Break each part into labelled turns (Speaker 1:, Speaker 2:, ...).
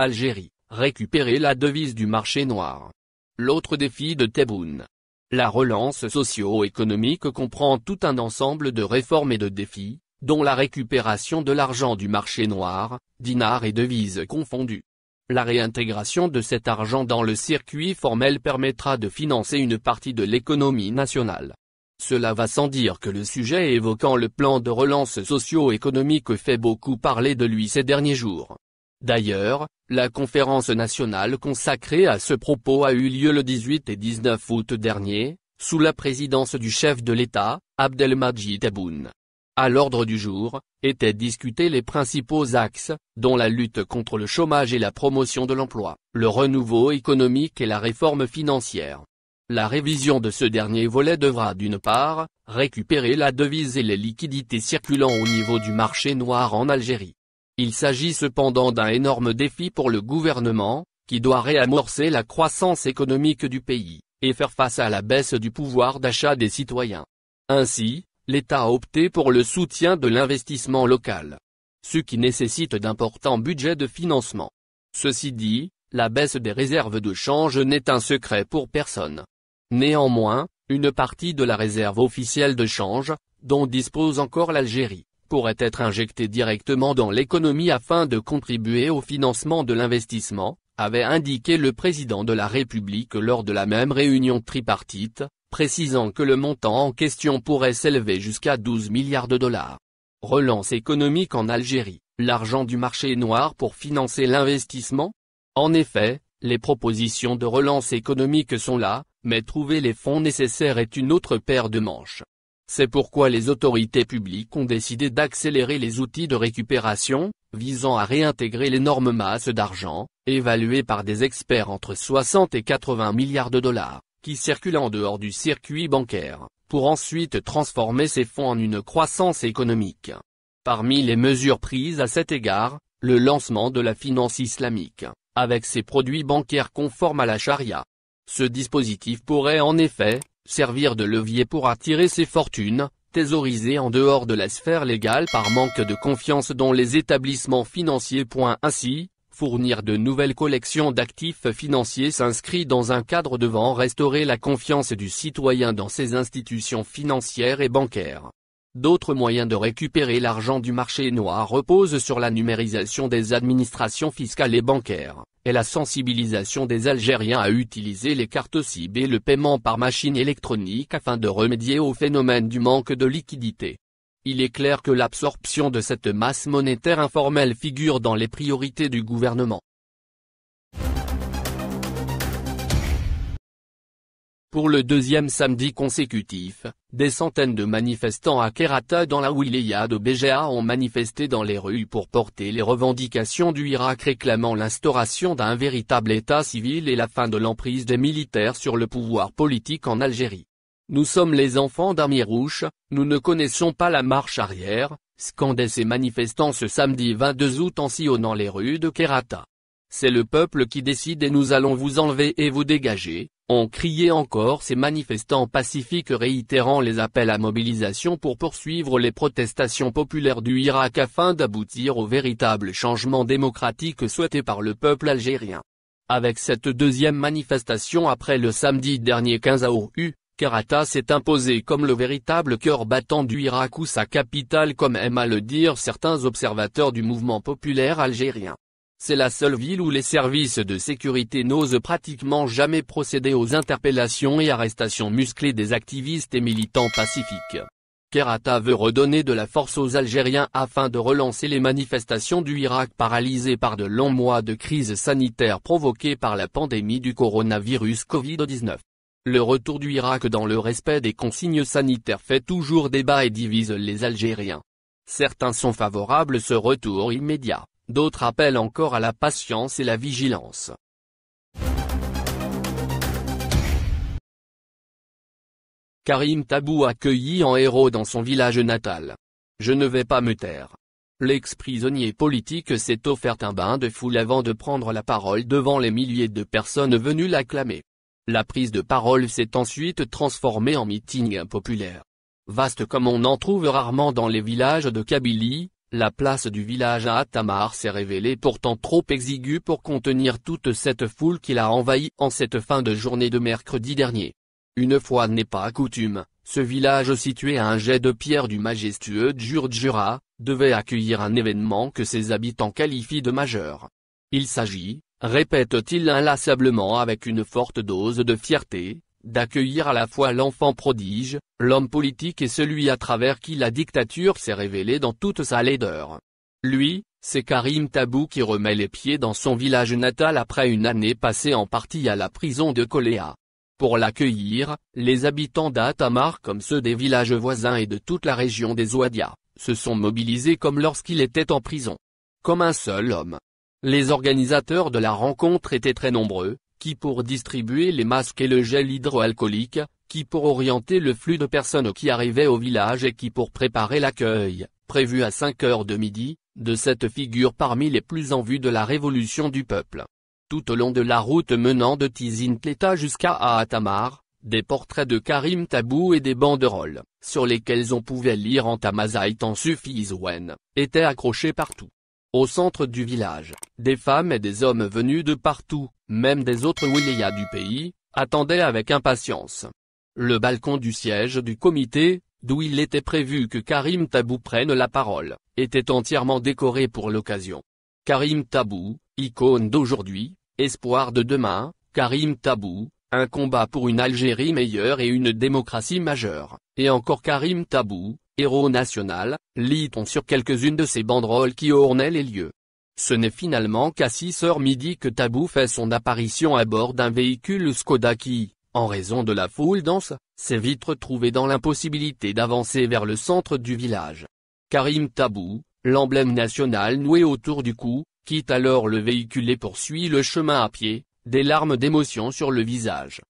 Speaker 1: Algérie, récupérer la devise du marché noir. L'autre défi de Tebboune. La relance socio-économique comprend tout un ensemble de réformes et de défis, dont la récupération de l'argent du marché noir, dinars et devises confondues. La réintégration de cet argent dans le circuit formel permettra de financer une partie de l'économie nationale. Cela va sans dire que le sujet évoquant le plan de relance socio-économique fait beaucoup parler de lui ces derniers jours. D'ailleurs, la conférence nationale consacrée à ce propos a eu lieu le 18 et 19 août dernier, sous la présidence du chef de l'État, Abdelmadjid Tebboune. À l'ordre du jour, étaient discutés les principaux axes, dont la lutte contre le chômage et la promotion de l'emploi, le renouveau économique et la réforme financière. La révision de ce dernier volet devra d'une part, récupérer la devise et les liquidités circulant au niveau du marché noir en Algérie. Il s'agit cependant d'un énorme défi pour le gouvernement, qui doit réamorcer la croissance économique du pays, et faire face à la baisse du pouvoir d'achat des citoyens. Ainsi, l'État a opté pour le soutien de l'investissement local, ce qui nécessite d'importants budgets de financement. Ceci dit, la baisse des réserves de change n'est un secret pour personne. Néanmoins, une partie de la réserve officielle de change, dont dispose encore l'Algérie, pourrait être injectée directement dans l'économie afin de contribuer au financement de l'investissement, avait indiqué le président de la République lors de la même réunion tripartite, précisant que le montant en question pourrait s'élever jusqu'à 12 milliards de dollars. Relance économique en Algérie, l'argent du marché noir pour financer l'investissement? En effet, les propositions de relance économique sont là, mais trouver les fonds nécessaires est une autre paire de manches. C'est pourquoi les autorités publiques ont décidé d'accélérer les outils de récupération, visant à réintégrer l'énorme masse d'argent, évaluée par des experts entre 60 et 80 milliards de dollars, qui circulent en dehors du circuit bancaire, pour ensuite transformer ces fonds en une croissance économique. Parmi les mesures prises à cet égard, le lancement de la finance islamique, avec ses produits bancaires conformes à la charia. Ce dispositif pourrait en effet servir de levier pour attirer ces fortunes, thésaurisées en dehors de la sphère légale par manque de confiance dans les établissements financiers. Ainsi, fournir de nouvelles collections d'actifs financiers s'inscrit dans un cadre devant restaurer la confiance du citoyen dans ces institutions financières et bancaires. D'autres moyens de récupérer l'argent du marché noir reposent sur la numérisation des administrations fiscales et bancaires, et la sensibilisation des Algériens à utiliser les cartes SIM et le paiement par machine électronique afin de remédier au phénomène du manque de liquidité. Il est clair que l'absorption de cette masse monétaire informelle figure dans les priorités du gouvernement. Pour le deuxième samedi consécutif, des centaines de manifestants à Kherrata dans la wilaya de Béja ont manifesté dans les rues pour porter les revendications du Irak réclamant l'instauration d'un véritable état civil et la fin de l'emprise des militaires sur le pouvoir politique en Algérie. Nous sommes les enfants d'Amirouche, nous ne connaissons pas la marche arrière, scandaient ces manifestants ce samedi 22 août en sillonnant les rues de Kherrata. C'est le peuple qui décide et nous allons vous enlever et vous dégager, ont crié encore ces manifestants pacifiques réitérant les appels à mobilisation pour poursuivre les protestations populaires du Irak afin d'aboutir au véritable changement démocratique souhaité par le peuple algérien. Avec cette deuxième manifestation après le samedi dernier 15 août, Kherrata s'est imposé comme le véritable cœur battant du Irak ou sa capitale comme aiment à le dire certains observateurs du mouvement populaire algérien. C'est la seule ville où les services de sécurité n'osent pratiquement jamais procéder aux interpellations et arrestations musclées des activistes et militants pacifiques. Kherrata veut redonner de la force aux Algériens afin de relancer les manifestations du Irak paralysées par de longs mois de crise sanitaire provoquée par la pandémie du coronavirus Covid-19. Le retour du Irak dans le respect des consignes sanitaires fait toujours débat et divise les Algériens. Certains sont favorables à ce retour immédiat. D'autres appellent encore à la patience et la vigilance. Karim Tabou accueilli en héros dans son village natal. Je ne vais pas me taire. L'ex-prisonnier politique s'est offert un bain de foule avant de prendre la parole devant les milliers de personnes venues l'acclamer. La prise de parole s'est ensuite transformée en meeting populaire. Vaste comme on en trouve rarement dans les villages de Kabylie, la place du village à Atamar s'est révélée pourtant trop exiguë pour contenir toute cette foule qui l'a envahi en cette fin de journée de mercredi dernier. Une fois n'est pas coutume, ce village situé à un jet de pierre du majestueux Djurdjura, devait accueillir un événement que ses habitants qualifient de majeur. Il s'agit, répète-t-il inlassablement avec une forte dose de fierté, d'accueillir à la fois l'enfant prodige, l'homme politique et celui à travers qui la dictature s'est révélée dans toute sa laideur. Lui, c'est Karim Tabou qui remet les pieds dans son village natal après une année passée en partie à la prison de Koléa. Pour l'accueillir, les habitants d'Atamar comme ceux des villages voisins et de toute la région des Ouadias, se sont mobilisés comme lorsqu'il était en prison. Comme un seul homme. Les organisateurs de la rencontre étaient très nombreux, qui pour distribuer les masques et le gel hydroalcoolique, qui pour orienter le flux de personnes qui arrivaient au village et qui pour préparer l'accueil, prévu à 5 heures de midi, de cette figure parmi les plus en vue de la révolution du peuple. Tout au long de la route menant de Tizintleta jusqu'à Atamar, des portraits de Karim Tabou et des banderoles, sur lesquelles on pouvait lire en tamazight en suffisouen, étaient accrochés partout. Au centre du village, des femmes et des hommes venus de partout, même des autres wilayas du pays, attendaient avec impatience. Le balcon du siège du comité, d'où il était prévu que Karim Tabou prenne la parole, était entièrement décoré pour l'occasion. Karim Tabou, icône d'aujourd'hui, espoir de demain, Karim Tabou, un combat pour une Algérie meilleure et une démocratie majeure, et encore Karim Tabou, héros national, lit-on sur quelques-unes de ces banderoles qui ornaient les lieux. Ce n'est finalement qu'à 6 heures midi que Tabou fait son apparition à bord d'un véhicule Skoda qui, en raison de la foule dense, s'est vite retrouvé dans l'impossibilité d'avancer vers le centre du village. Karim Tabou, l'emblème national noué autour du cou, quitte alors le véhicule et poursuit le chemin à pied, des larmes d'émotion sur le visage.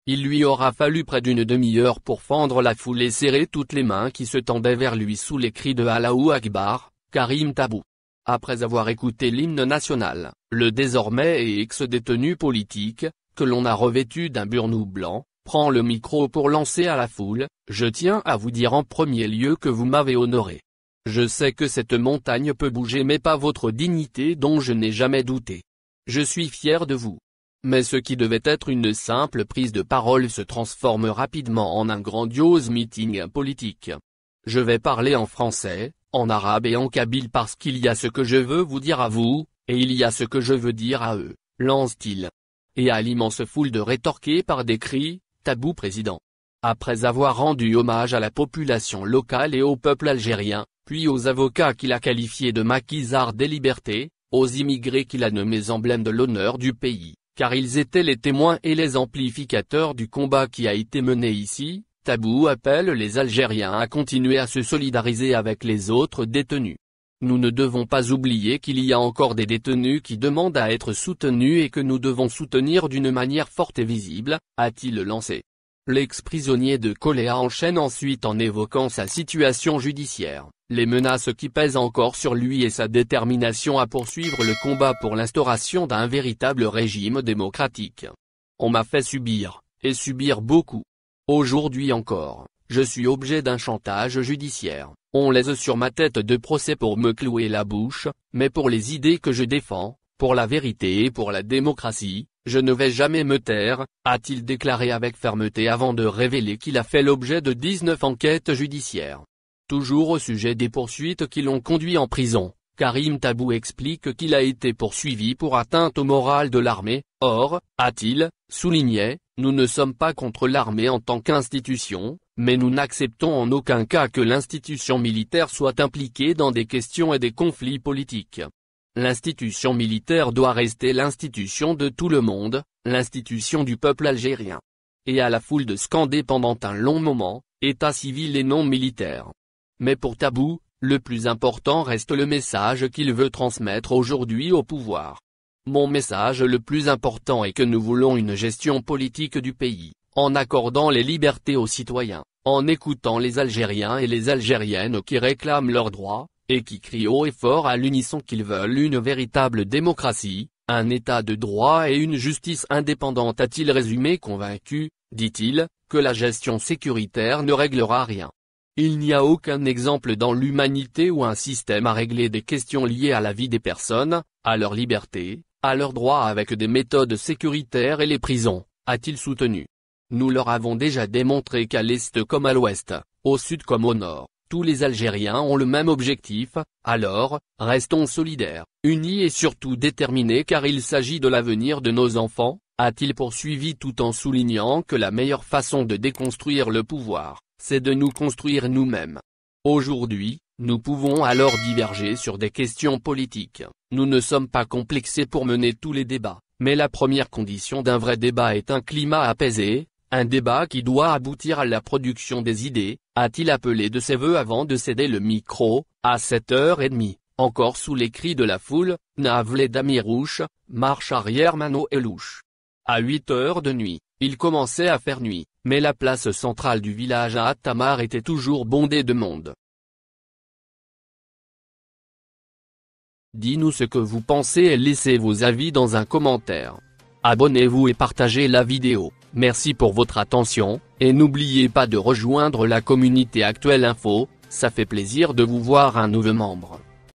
Speaker 1: Il lui aura fallu près d'une demi-heure pour fendre la foule et serrer toutes les mains qui se tendaient vers lui sous les cris de Allahu Akbar, Karim Tabou. Après avoir écouté l'hymne national, le désormais ex-détenu politique, que l'on a revêtu d'un burnou blanc, prend le micro pour lancer à la foule: « Je tiens à vous dire en premier lieu que vous m'avez honoré. Je sais que cette montagne peut bouger mais pas votre dignité dont je n'ai jamais douté. Je suis fier de vous. » Mais ce qui devait être une simple prise de parole se transforme rapidement en un grandiose meeting politique. Je vais parler en français, en arabe et en kabyle parce qu'il y a ce que je veux vous dire à vous, et il y a ce que je veux dire à eux, lance-t-il. Et à l'immense foule de rétorquer par des cris: « Tabou président !» Après avoir rendu hommage à la population locale et au peuple algérien, puis aux avocats qu'il a qualifiés de maquisards des libertés, aux immigrés qu'il a nommés emblèmes de l'honneur du pays, car ils étaient les témoins et les amplificateurs du combat qui a été mené ici, Tabou appelle les Algériens à continuer à se solidariser avec les autres détenus. Nous ne devons pas oublier qu'il y a encore des détenus qui demandent à être soutenus et que nous devons soutenir d'une manière forte et visible, a-t-il lancé. L'ex-prisonnier de Koléa enchaîne ensuite en évoquant sa situation judiciaire, les menaces qui pèsent encore sur lui et sa détermination à poursuivre le combat pour l'instauration d'un véritable régime démocratique. On m'a fait subir, et subir beaucoup. Aujourd'hui encore, je suis objet d'un chantage judiciaire. On laisse sur ma tête de procès pour me clouer la bouche, mais pour les idées que je défends, pour la vérité et pour la démocratie, je ne vais jamais me taire, a-t-il déclaré avec fermeté avant de révéler qu'il a fait l'objet de 19 enquêtes judiciaires. Toujours au sujet des poursuites qui l'ont conduit en prison, Karim Tabou explique qu'il a été poursuivi pour atteinte au moral de l'armée. Or, a-t-il souligné, nous ne sommes pas contre l'armée en tant qu'institution, mais nous n'acceptons en aucun cas que l'institution militaire soit impliquée dans des questions et des conflits politiques. L'institution militaire doit rester l'institution de tout le monde, l'institution du peuple algérien. Et à la foule de scander pendant un long moment, État civil et non militaire. Mais pour Tabou, le plus important reste le message qu'il veut transmettre aujourd'hui au pouvoir. Mon message le plus important est que nous voulons une gestion politique du pays, en accordant les libertés aux citoyens, en écoutant les Algériens et les Algériennes qui réclament leurs droits, et qui crient haut et fort à l'unisson qu'ils veulent une véritable démocratie, un état de droit et une justice indépendante, a-t-il résumé convaincu, dit-il, que la gestion sécuritaire ne réglera rien. Il n'y a aucun exemple dans l'humanité où un système a réglé des questions liées à la vie des personnes, à leur liberté, à leurs droits avec des méthodes sécuritaires et les prisons, a-t-il soutenu. Nous leur avons déjà démontré qu'à l'Est comme à l'Ouest, au Sud comme au Nord, tous les Algériens ont le même objectif, alors, restons solidaires, unis et surtout déterminés car il s'agit de l'avenir de nos enfants, a-t-il poursuivi tout en soulignant que la meilleure façon de déconstruire le pouvoir, c'est de nous construire nous-mêmes. Aujourd'hui, nous pouvons alors diverger sur des questions politiques, nous ne sommes pas complexés pour mener tous les débats, mais la première condition d'un vrai débat est un climat apaisé, un débat qui doit aboutir à la production des idées, a-t-il appelé de ses vœux avant de céder le micro, à 7h30, encore sous les cris de la foule, Navelé d'Amirouche, marche arrière Mano et Louche. À 8h de nuit, il commençait à faire nuit, mais la place centrale du village à Attamar était toujours bondée de monde. Dis-nous ce que vous pensez et laissez vos avis dans un commentaire. Abonnez-vous et partagez la vidéo, merci pour votre attention, et n'oubliez pas de rejoindre la communauté Actuelle Info, ça fait plaisir de vous voir un nouveau membre.